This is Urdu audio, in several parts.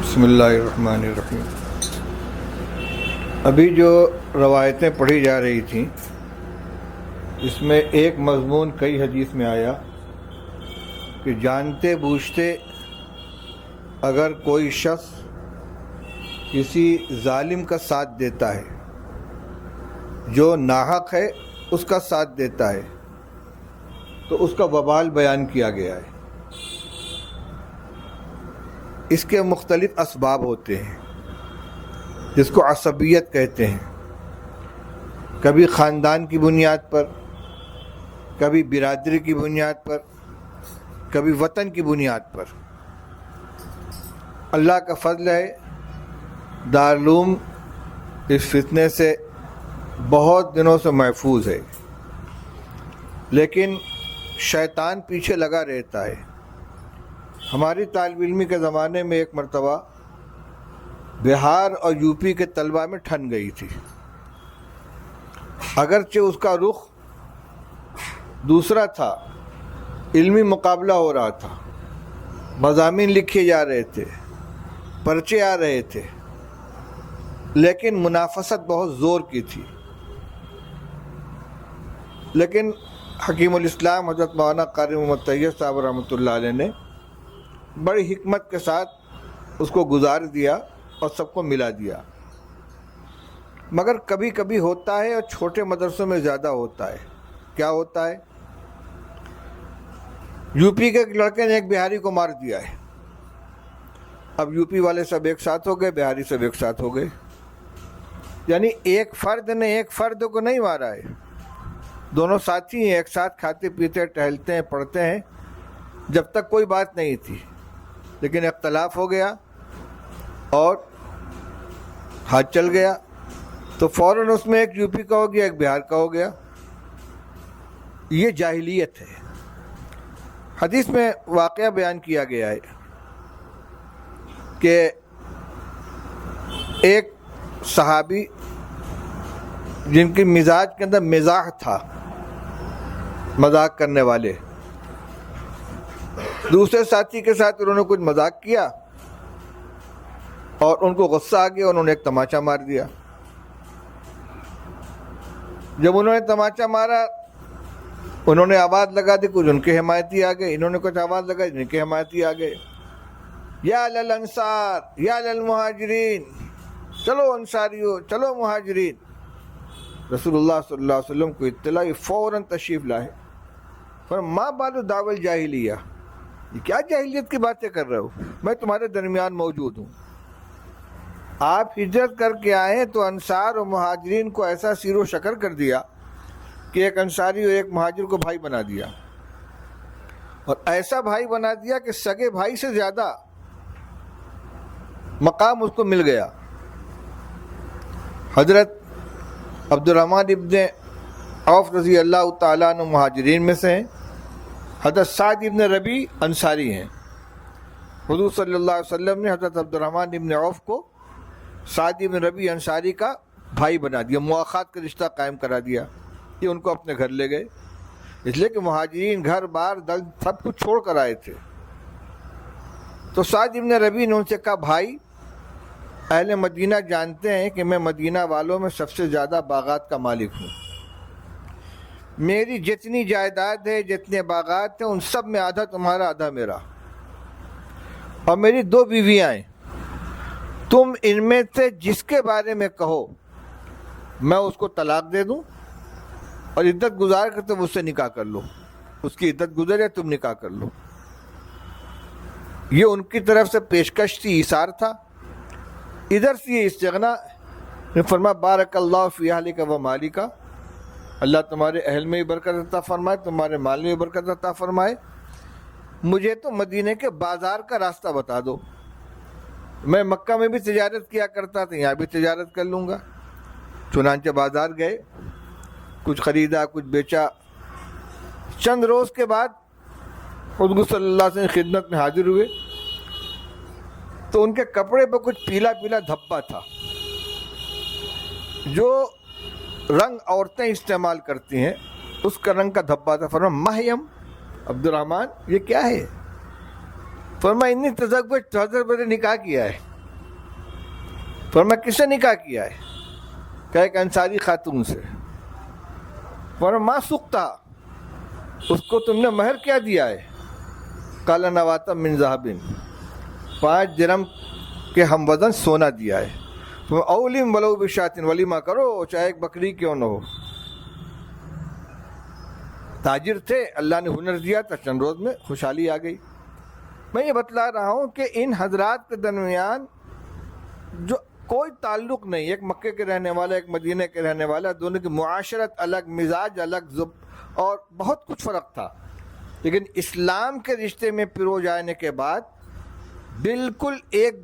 بسم اللہ الرحمن الرحیم۔ ابھی جو روایتیں پڑھی جا رہی تھیں اس میں ایک مضمون کئی حدیث میں آیا کہ جانتے بوجھتے اگر کوئی شخص کسی ظالم کا ساتھ دیتا ہے، جو ناحق ہے اس کا ساتھ دیتا ہے، تو اس کا وبال بیان کیا گیا ہے۔ اس کے مختلف اسباب ہوتے ہیں جس کو عصبیت کہتے ہیں، کبھی خاندان کی بنیاد پر، کبھی برادری کی بنیاد پر، کبھی وطن کی بنیاد پر۔ اللہ کا فضل ہے، دارالعلوم اس فتنے سے بہت دنوں سے محفوظ ہے، لیکن شیطان پیچھے لگا رہتا ہے۔ ہماری طالب علمی کے زمانے میں ایک مرتبہ بہار اور یو پی کے طلبہ میں ٹھن گئی تھی، اگرچہ اس کا رخ دوسرا تھا، علمی مقابلہ ہو رہا تھا، مضامین لکھے جا رہے تھے، پرچے آ رہے تھے، لیکن منافست بہت زور کی تھی۔ لیکن حکیم الاسلام حضرت مولانا قاری محمد طیب صاحب رحمۃ اللہ علیہ نے بڑی حکمت کے ساتھ اس کو گزار دیا اور سب کو ملا دیا۔ مگر کبھی کبھی ہوتا ہے، اور چھوٹے مدرسوں میں زیادہ ہوتا ہے۔ کیا ہوتا ہے؟ یو پی کے ایک لڑکے نے ایک بہاری کو مار دیا ہے۔ اب یو پی والے سب ایک ساتھ ہو گئے، بہاری سب ایک ساتھ ہو گئے، یعنی ایک فرد نے ایک فرد کو نہیں مارا ہے، دونوں ساتھی ہیں، ایک ساتھ کھاتے پیتے ٹہلتے ہیں، پڑھتے ہیں، جب تک کوئی بات نہیں تھی، لیکن اختلاف ہو گیا اور ہاتھ چل گیا تو فوراً اس میں ایک یو پی کا ہو گیا، ایک بہار کا ہو گیا۔ یہ جاہلیت ہے۔ حدیث میں واقعہ بیان کیا گیا ہے کہ ایک صحابی جن کی مزاج کے اندر مزاح تھا، مذاق کرنے والے، دوسرے ساتھی کے ساتھ انہوں نے کچھ مذاق کیا اور ان کو غصہ آ گیا، انہوں نے ایک تماچا مار دیا۔ جب انہوں نے تماچا مارا، انہوں نے آواز لگا دی، کچھ ان کے حمایتی آ گئے، انہوں نے کچھ آواز لگائی، ان کے حمایتی آ گئے، یا للانصار یا للمہاجرین، چلو انصاریو، چلو مہاجرین۔ رسول اللہ صلی اللہ علیہ وسلم کو اطلاع، فوراً تشریف لائے۔ ما بال دعوی الجاہلیہ، یہ کیا جاہلیت کی باتیں کر رہے ہو؟ میں تمہارے درمیان موجود ہوں۔ آپ ہجرت کر کے آئے تو انصار و مہاجرین کو ایسا سیر و شکر کر دیا کہ ایک انصاری اور ایک مہاجر کو بھائی بنا دیا، اور ایسا بھائی بنا دیا کہ سگے بھائی سے زیادہ مقام اس کو مل گیا۔ حضرت عبد الرحمن ابن عوف رضی اللہ تعالیٰ عنہ مہاجرین میں سے ہیں، حضرت سعد ابن ربیع انصاری ہیں۔ حضور صلی اللہ علیہ وسلم نے حضرت عبد الرحمن ابن عوف کو سعد ابن ربیع انصاری کا بھائی بنا دیا، مواخات کا رشتہ قائم کرا دیا، کہ ان کو اپنے گھر لے گئے، اس لیے کہ مہاجرین گھر بار دل سب کچھ چھوڑ کر آئے تھے۔ تو سعد ابن ربیع نے ان سے کہا، بھائی، اہل مدینہ جانتے ہیں کہ میں مدینہ والوں میں سب سے زیادہ باغات کا مالک ہوں، میری جتنی جائیداد ہے، جتنے باغات ہیں، ان سب میں آدھا تمہارا آدھا میرا، اور میری 2 بیویاں ہیں، تم ان میں سے جس کے بارے میں کہو میں اس کو طلاق دے دوں، اور عدت گزار کر تم اس سے نکاح کر لو، اس کی عدت گزرے تم نکاح کر لو۔ یہ ان کی طرف سے پیشکش تھی، ایثار تھا۔ ادھر سے یہ استغنا نے فرمایا، بارک اللہ فی اہلک و مالک، اللہ تمہارے اہل میں بھی برکت عطا فرمائے، تمہارے مال میں بھی برکت عطا فرمائے، مجھے تو مدینے کے بازار کا راستہ بتا دو، میں مکہ میں بھی تجارت کیا کرتا تھا، یہاں بھی تجارت کر لوں گا۔ چنانچہ بازار گئے، کچھ خریدا، کچھ بیچا۔ چند روز کے بعد حضور صلی اللہ علیہ وسلم خدمت میں حاضر ہوئے تو ان کے کپڑے پہ کچھ پیلا پیلا دھبا تھا، جو رنگ عورتیں استعمال کرتی ہیں اس کا رنگ کا دھبا تھا۔ فرمایا، مہیم عبد الرحمن، یہ کیا ہے؟ فرمایا انی تزوج، حضرت نے نکاح کیا ہے۔ فرمایا کس سے نکاح کیا ہے؟ کہ ایک انصاری خاتون سے۔ فرمایا ما سقتا، اس کو تم نے مہر کیا دیا ہے؟ قال نواتا من ذهب، 5 درہم کے ہم وزن سونا دیا ہے۔ اولم ولو بشاتن، ولیمہ کرو چاہے ایک بکری کیوں نہ ہو۔ تاجر تھے، اللہ نے ہنر دیا تو چند روز میں خوشحالی آ گئی۔ میں یہ بتلا رہا ہوں کہ ان حضرات کے درمیان جو کوئی تعلق نہیں، ایک مکے کے رہنے والا ایک مدینہ کے رہنے والا، دونوں کی معاشرت الگ، مزاج الگ، اور بہت کچھ فرق تھا، لیکن اسلام کے رشتے میں پرو جانے کے بعد بالکل ایک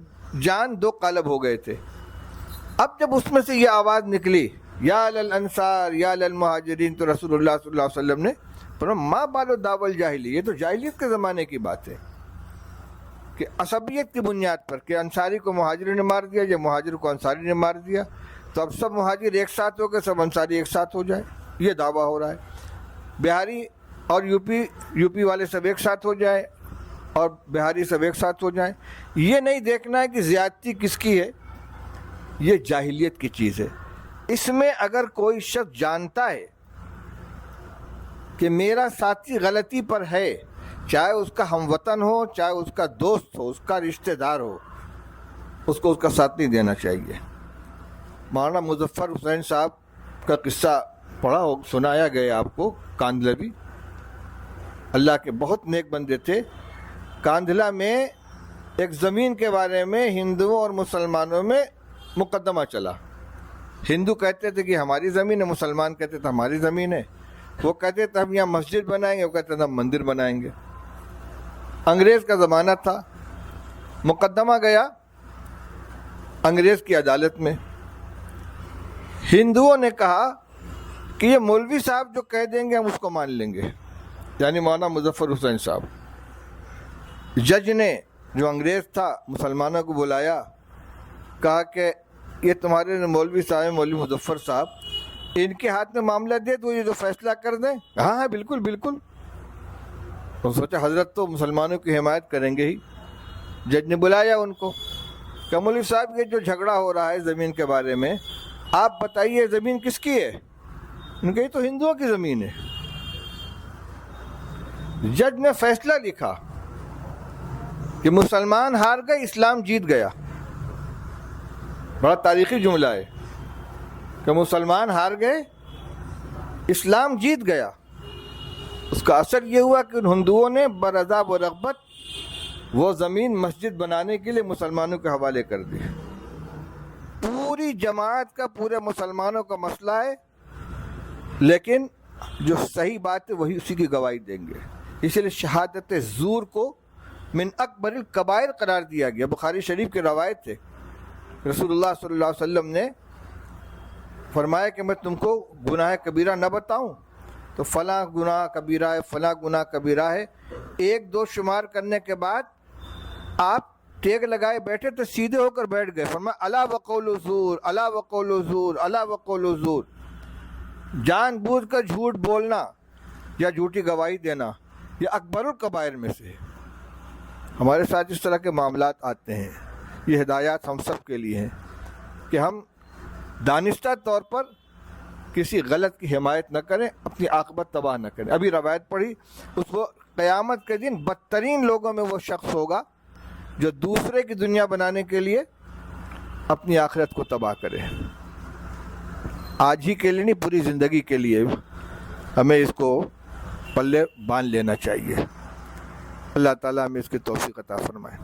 جان دو قلب ہو گئے تھے۔ اب جب اس میں سے یہ آواز نکلی یا للانصار یا للمہاجرین، تو رسول اللہ صلی اللہ علیہ وسلم نے فرمایا ما بالو داول جاہلی، یہ تو جاہلیت کے زمانے کی بات ہے کہ عصبیت کی بنیاد پر کہ انصاری کو مہاجری نے مار دیا یا مہاجر کو انصاری نے مار دیا، تو اب سب مہاجر ایک ساتھ ہو کے سب انصاری ایک ساتھ ہو جائے، یہ دعویٰ ہو رہا ہے۔ بہاری اور یوپی والے سب ایک ساتھ ہو جائے اور بہاری سب ایک ساتھ ہو جائیں، یہ نہیں دیکھنا ہے کہ زیادتی کس کی ہے، یہ جاہلیت کی چیز ہے۔ اس میں اگر کوئی شخص جانتا ہے کہ میرا ساتھی غلطی پر ہے، چاہے اس کا ہم وطن ہو، چاہے اس کا دوست ہو، اس کا رشتہ دار ہو، اس کو اس کا ساتھ نہیں دینا چاہیے۔ مولانا مظفر حسین صاحب کا قصہ پڑھا ہو، سنایا گیا آپ کو، کاندھلوی، اللہ کے بہت نیک بندے تھے۔ کاندھلا میں ایک زمین کے بارے میں ہندوؤں اور مسلمانوں میں مقدمہ چلا۔ ہندو کہتے تھے کہ ہماری زمین ہے، مسلمان کہتے تھے ہماری زمین ہے، وہ کہتے تھے ہم یہاں مسجد بنائیں گے، وہ کہتے تھے ہم مندر بنائیں گے۔ انگریز کا زمانہ تھا، مقدمہ گیا انگریز کی عدالت میں۔ ہندوؤں نے کہا کہ یہ مولوی صاحب جو کہہ دیں گے ہم اس کو مان لیں گے، یعنی مولانا مظفر حسین صاحب۔ جج نے جو انگریز تھا مسلمانوں کو بلایا، کہا کہ یہ تمہارے مولوی صاحب مولوی مظفر صاحب، ان کے ہاتھ میں معاملہ دے تو یہ جو فیصلہ کر دیں۔ ہاں ہاں بالکل بالکل۔ تو سوچا حضرت تو مسلمانوں کی حمایت کریں گے ہی۔ جج نے بلایا ان کو کہ مولوی صاحب یہ جو جھگڑا ہو رہا ہے زمین کے بارے میں، آپ بتائیے زمین کس کی ہے؟ ان کہ یہ تو ہندوؤں کی زمین ہے۔ جج نے فیصلہ لکھا کہ مسلمان ہار گئے، اسلام جیت گیا۔ بڑا تاریخی جملہ ہے کہ مسلمان ہار گئے، اسلام جیت گیا۔ اس کا اثر یہ ہوا کہ ان ہندوؤں نے برضا و رغبت وہ زمین مسجد بنانے کے لیے مسلمانوں کے حوالے کر دی۔ پوری جماعت کا، پورے مسلمانوں کا مسئلہ ہے، لیکن جو صحیح بات ہے وہی اسی کی گواہی دیں گے۔ اسی لیے شہادت زور کو من اکبر الکبائر قرار دیا گیا۔ بخاری شریف کی روایت ہے، رسول اللہ صلی اللہ علیہ وسلم نے فرمایا کہ میں تم کو گناہ کبیرہ نہ بتاؤں؟ تو فلاں گناہ کبیرہ ہے، فلاں گناہ کبیرہ ہے۔ 1 2 شمار کرنے کے بعد آپ ٹیک لگائے بیٹھے تو سیدھے ہو کر بیٹھ گئے۔ فرمایا الا وقول زور، الا وقول زور، الا وقول زور۔ جان بوجھ کر جھوٹ بولنا یا جھوٹی گواہی دینا یہ اکبر الکبائر میں سے ہے۔ ہمارے ساتھ اس طرح کے معاملات آتے ہیں، یہ ہدایات ہم سب کے لیے ہیں کہ ہم دانستہ طور پر کسی غلط کی حمایت نہ کریں، اپنی عاقبت تباہ نہ کریں۔ ابھی روایت پڑھی، اس کو قیامت کے دن بدترین لوگوں میں وہ شخص ہوگا جو دوسرے کی دنیا بنانے کے لیے اپنی آخرت کو تباہ کرے۔ آج ہی کے لیے نہیں، پوری زندگی کے لیے ہمیں اس کو پلے باندھ لینا چاہیے۔ اللہ تعالیٰ ہمیں اس کی توفیق عطا فرمائے۔